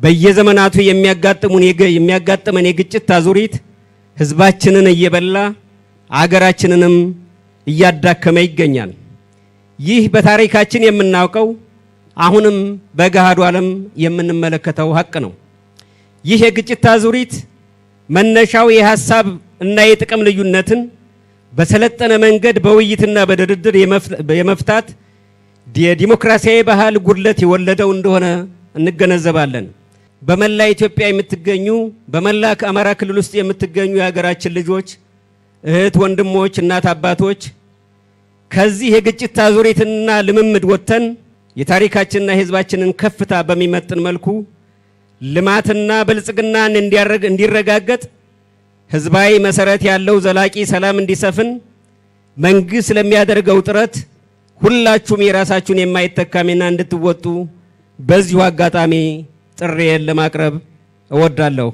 በየዘመናቱ የሚያጋጥመን የግጭት አዙሪት ህዝባችንን እየበላ አገራችንንም እያዳከመ ይገኛል። ይህ በታሪካችን የምናውቀው አሁንም በገሃዱ ዓለም የምንመለከተው ሀቅ ነው። ይህ የግጭት አዙሪት መነሻው የሐሳብ እና የጥቅም ልዩነትን በሰለጠነ መንገድ በውይይትና በድርድር የመፍታት የዲሞክራሲያዊ ባህል ጉድለት የወለደው እንደሆነ እንገነዘባለን። በመላ ኢትዮጵያ የምትገኙ በመላ አማራ ክልል ውስጥ የምትገኙ የሀገራችን ልጆች፣ እህት ወንድሞች፣ እናት አባቶች ከዚህ የግጭት አዙሪትና ልምምድ ወጥተን የታሪካችንና የህዝባችንን ከፍታ በሚመጥን መልኩ ልማትና ብልጽግናን እንዲረጋገጥ ህዝባዊ መሰረት ያለው ዘላቂ ሰላም እንዲሰፍን መንግስት ለሚያደርገው ጥረት ሁላችሁም የራሳችሁን የማይተካ ሚና እንድትወጡ በዚሁ አጋጣሚ ጥሪዬን ለማቅረብ እወዳለሁ።